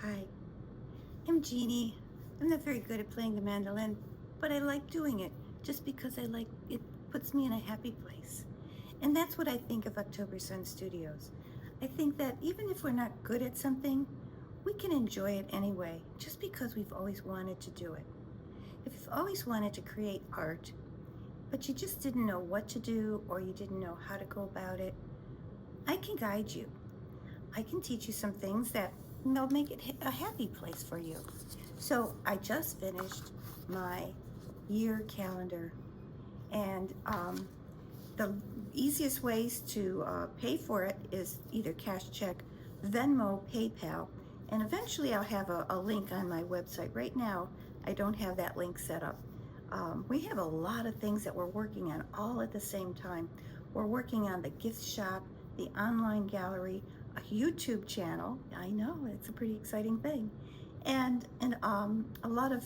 Hi, I'm Jeannie. I'm not very good at playing the mandolin, but I like doing it just because I like it puts me in a happy place. And that's what I think of October Sun Studios. I think that even if we're not good at something, we can enjoy it anyway, just because we've always wanted to do it. If you've always wanted to create art, but you just didn't know what to do or you didn't know how to go about it, I can guide you. I can teach you some things that they'll make it a happy place for you. So I just finished my year calendar, and the easiest ways to pay for it is either cash check, Venmo, PayPal, and eventually I'll have a link on my website. Right now, I don't have that link set up. We have a lot of things that we're working on all at the same time. We're working on the gift shop, the online gallery, a YouTube channel. I know, it's a pretty exciting thing. And a lot of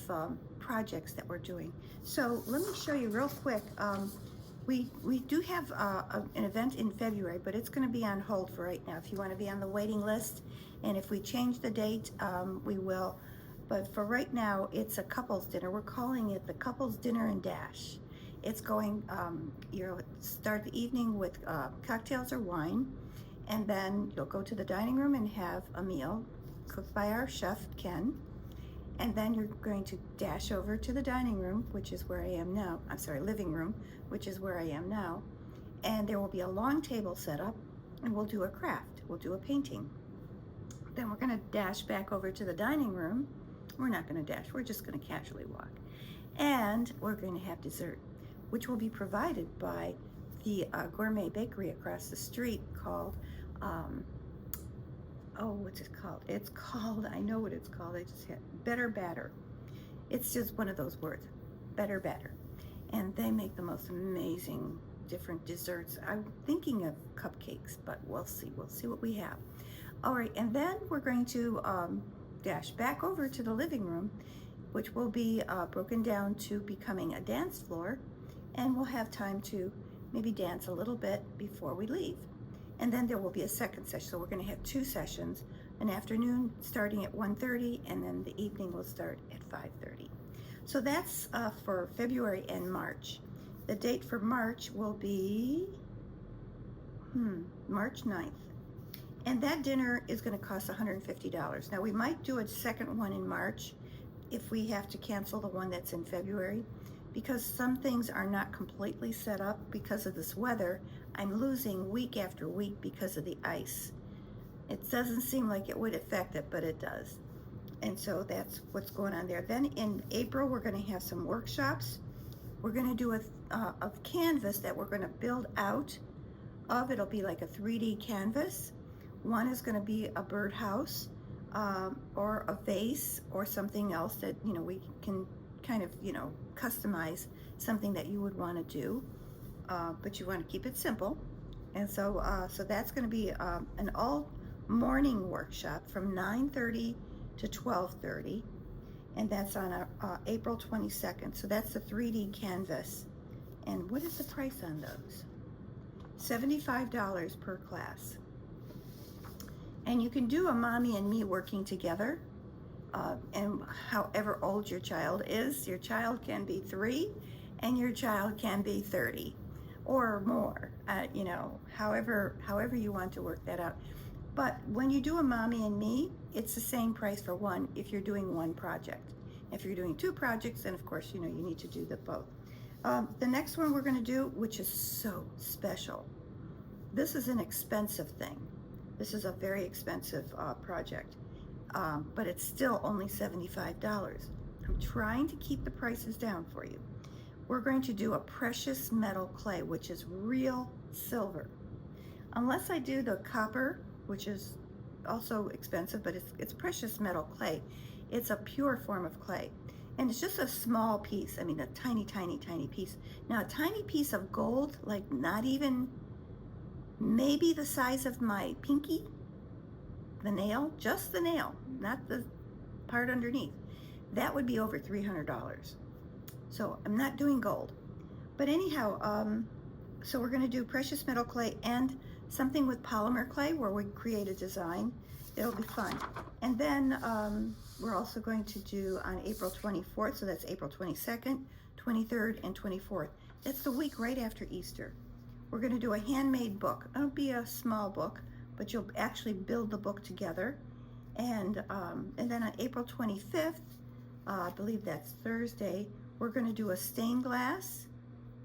projects that we're doing. So let me show you real quick. We do have an event in February, but it's going to be on hold for right now. If you want to be on the waiting list, and if we change the date, we will. But for right now, it's a couples dinner. We're calling it the Couples Dinner and Dash. It's going, you'll start the evening with cocktails or wine, and then you'll go to the dining room and have a meal cooked by our chef, Ken. And then you're going to dash over to the dining room, which is where I am now. I'm sorry, living room, which is where I am now. And there will be a long table set up, and we'll do a craft. We'll do a painting. Then we're going to dash back over to the dining room. We're not going to dash, we're just going to casually walk. And we're going to have dessert, which will be provided by the gourmet bakery across the street called, what's it called? It's called, I know what it's called, I just had Better Batter. It's just one of those words, Better Batter. And they make the most amazing different desserts. I'm thinking of cupcakes, but we'll see what we have. All right, and then we're going to dash back over to the living room, which will be broken down to becoming a dance floor, and we'll have time to maybe dance a little bit before we leave. And then there will be a second session. So we're going to have two sessions, an afternoon starting at 1:30, and then the evening will start at 5:30. So that's for February and March. The date for March will be March 9th. And that dinner is going to cost $150. Now we might do a second one in March if we have to cancel the one that's in February, because some things are not completely set up because of this weather. I'm losing week after week because of the ice. It doesn't seem like it would affect it, but it does. And so that's what's going on there. Then in April, we're going to have some workshops. We're going to do a canvas that we're going to build out of. It'll be like a 3D canvas. One is going to be a birdhouse or a vase or something else that, we can kind of, customize something that you would want to do, but you want to keep it simple. And so that's going to be an all morning workshop from 9:30 to 12:30, and that's on April 22nd. So that's the 3D canvas. And what is the price on those? $75 per class. And you can do a mommy and me working together. And however old your child is, your child can be 3 and your child can be 30 or more, however you want to work that out. But when you do a mommy and me, it's the same price for one if you're doing one project. If you're doing 2 projects, then of course, you need to do the both. The next one we're going to do, which is so special. This is an expensive thing. This is a very expensive project. But it's still only $75. I'm trying to keep the prices down for you. We're going to do a precious metal clay, which is real silver. Unless I do the copper, which is also expensive, but it's precious metal clay. It's a pure form of clay. And it's just a small piece. I mean, a tiny, tiny, tiny piece. Now, a tiny piece of gold, like not even maybe the size of my pinky, the nail, just the nail, not the part underneath, that would be over $300. So I'm not doing gold. But anyhow, so we're going to do precious metal clay and something with polymer clay where we create a design. It'll be fun. And then we're also going to do on April 24th, so that's April 22nd, 23rd, and 24th. That's the week right after Easter. We're going to do a handmade book. It'll be a small book, but you'll actually build the book together. And then on April 25th, I believe that's Thursday, we're going to do a stained glass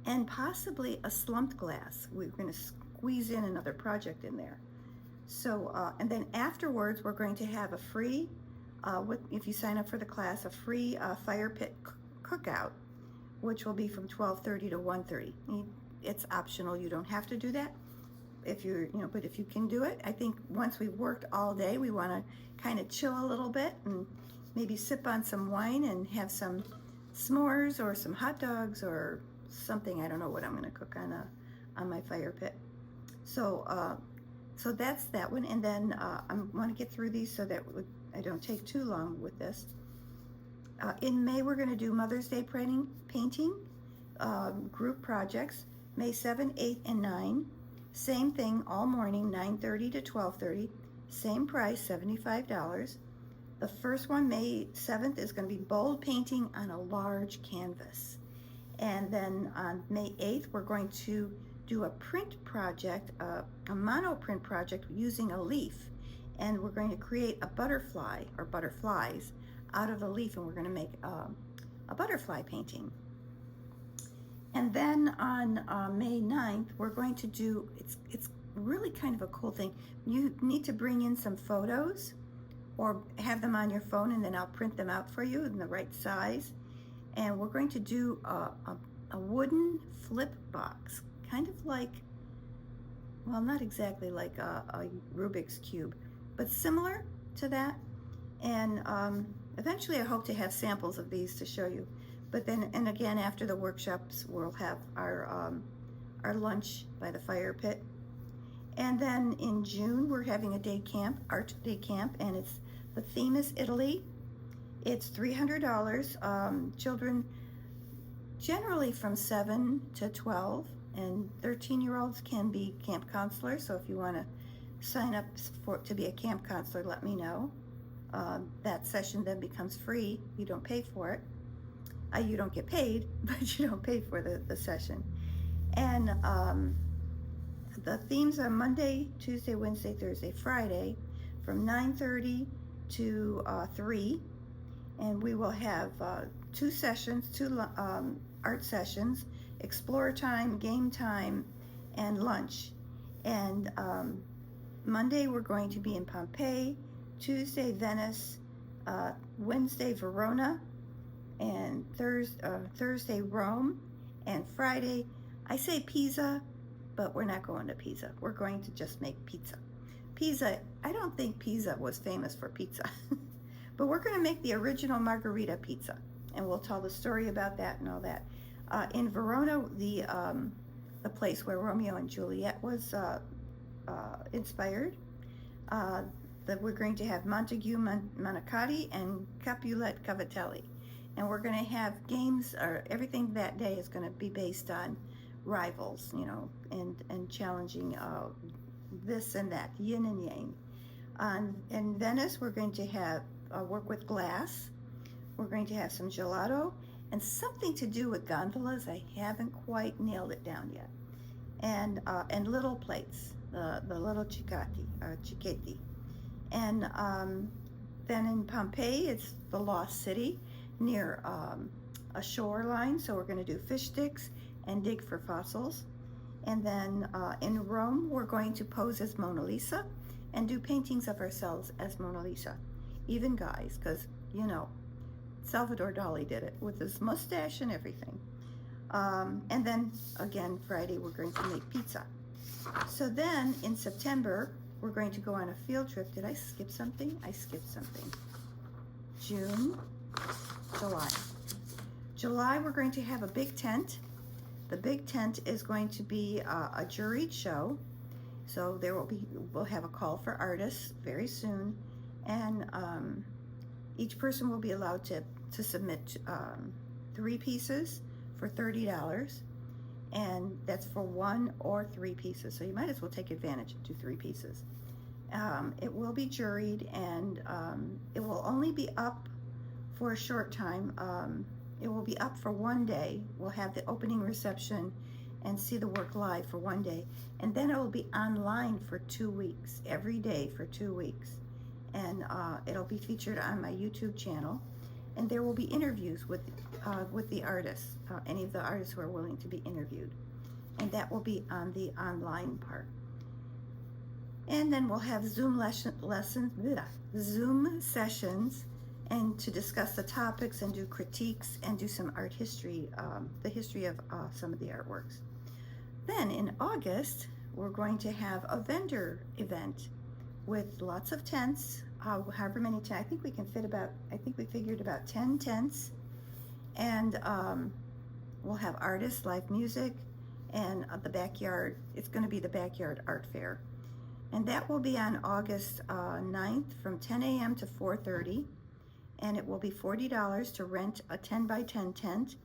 and possibly a slumped glass. We're going to squeeze in another project in there. So, and then afterwards, we're going to have a free, if you sign up for the class, a free fire pit cookout, which will be from 12:30 to 1:30. It's optional. You don't have to do that. If you're, but if you can do it, I think once we've worked all day, we want to kind of chill a little bit and maybe sip on some wine and have some s'mores or some hot dogs or something. I don't know what I'm going to cook on my fire pit. So so that's that one. And then I want to get through these so that I don't take too long with this. In May, we're going to do Mother's Day painting group projects, May 7, 8, and 9. Same thing all morning, 9:30 to 12:30. Same price, $75. The first one, May 7th, is going to be bold painting on a large canvas. And then on May 8th, we're going to do a print project, a mono print project using a leaf. And we're going to create a butterfly or butterflies out of the leaf, and we're going to make a butterfly painting. And then on May 9th, we're going to do, it's really kind of a cool thing. You need to bring in some photos or have them on your phone, and then I'll print them out for you in the right size. And we're going to do a wooden flip box, kind of like, well, not exactly like a Rubik's Cube, but similar to that. And eventually I hope to have samples of these to show you. But then, and again, after the workshops, we'll have our lunch by the fire pit. And then in June, we're having a day camp, art day camp, and the theme is Italy. It's $300. Children generally from 7 to 12, and 13-year-olds can be camp counselors. So if you want to sign up to be a camp counselor, let me know. That session then becomes free. You don't pay for it. You don't get paid, but you don't pay for the session. And the themes are Monday, Tuesday, Wednesday, Thursday, Friday, from 9:30 to 3. And we will have 2 sessions, 2 art sessions, explore time, game time, and lunch. And Monday we're going to be in Pompeii, Tuesday Venice, Wednesday Verona, and Thursday Rome, and Friday, I say Pisa, but we're not going to Pisa. We're going to just make pizza. Pisa, I don't think Pisa was famous for pizza, but we're going to make the original margherita pizza, and we'll tell the story about that and all that. In Verona, the place where Romeo and Juliet was inspired, that we're going to have Montague Manicotti and Capulet Cavatelli. And we're going to have games, or everything that day is going to be based on rivals, and challenging this and that, yin and yang. In Venice, we're going to have work with glass. We're going to have some gelato and something to do with gondolas. I haven't quite nailed it down yet. And little plates, the little cicchetti. And then in Pompeii, it's the lost city near a shoreline, so we're going to do fish sticks and dig for fossils. And then in Rome, we're going to pose as Mona Lisa and do paintings of ourselves as Mona Lisa, even guys, because Salvador Dali did it with his mustache and everything. And then again, Friday, we're going to make pizza. So then in September, we're going to go on a field trip. Did I skip something? I skipped something. June, July, we're going to have a big tent. The big tent is going to be a juried show. So we'll have a call for artists very soon. And each person will be allowed to submit 3 pieces for $30. and that's for 1 or 3 pieces. So you might as well take advantage and do 3 pieces. It will be juried, and it will only be up for a short time. It will be up for 1 day. We'll have the opening reception and see the work live for 1 day, and then it will be online for 2 weeks, every day for 2 weeks, and it'll be featured on my YouTube channel, and there will be interviews with the artists, any of the artists who are willing to be interviewed, and that will be on the online part. And then we'll have Zoom Zoom sessions, and to discuss the topics and do critiques and do some art history, the history of some of the artworks. Then in August, we're going to have a vendor event with lots of tents, however many tents. I think we can fit about, I think we figured about 10 tents, and we'll have artists, live music, and the backyard, it's going to be the backyard art fair. And that will be on August 9th from 10 a.m. to 4:30. And it will be $40 to rent a 10 by 10 tent,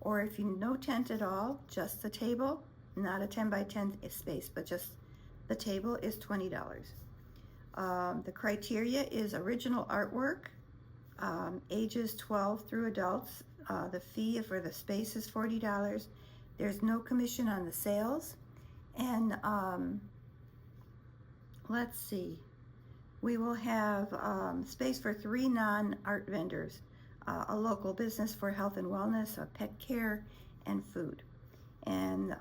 or if you no tent at all, just the table, not a 10 by 10 space, but just the table, is $20. The criteria is original artwork, ages 12 through adults. The fee for the space is $40. There's no commission on the sales. And let's see, we will have space for 3 non-art vendors, a local business for health and wellness, a pet care, and food. And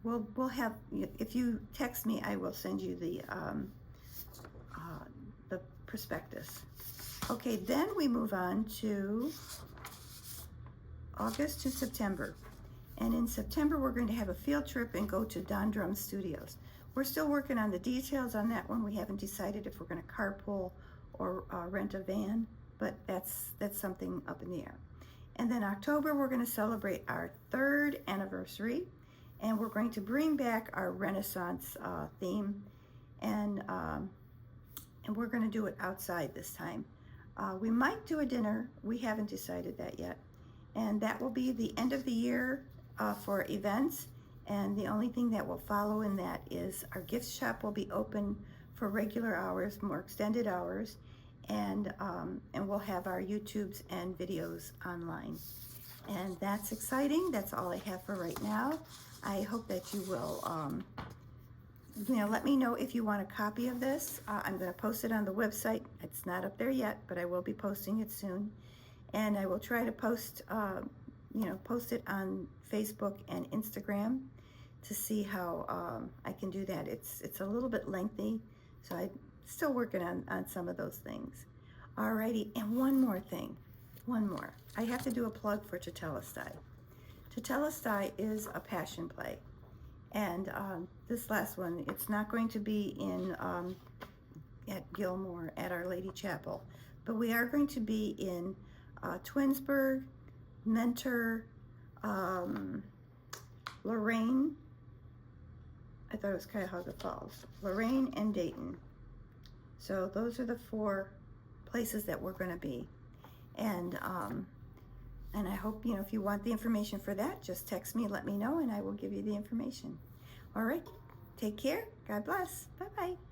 we'll have, if you text me, I will send you the prospectus. Okay, then we move on to August to September. And in September, we're going to have a field trip and go to Don Drum Studios. We're still working on the details on that one. We haven't decided if we're going to carpool or rent a van, but that's something up in the air. And then October, we're going to celebrate our 3rd anniversary, and we're going to bring back our Renaissance theme, and we're going to do it outside this time. We might do a dinner. We haven't decided that yet. And that will be the end of the year for events. And the only thing that will follow in that is our gift shop will be open for regular hours, more extended hours, and we'll have our YouTubes and videos online. And that's exciting. That's all I have for right now. I hope that you will, let me know if you want a copy of this. I'm going to post it on the website. It's not up there yet, but I will be posting it soon. And I will try to post, post it on Facebook and Instagram to see how I can do that. It's a little bit lengthy, so I'm still working on some of those things. Alrighty, and one more thing. I have to do a plug for Tetelestai. Tetelestai is a passion play. And this last one, it's not going to be in at Gilmore, at Our Lady Chapel, but we are going to be in Twinsburg, Mentor, Lorraine, I thought it was Cuyahoga Falls, Lorraine, and Dayton. So those are the 4 places that we're going to be. And I hope, if you want the information for that, just text me, let me know, and I will give you the information. All right, take care. God bless. Bye-bye.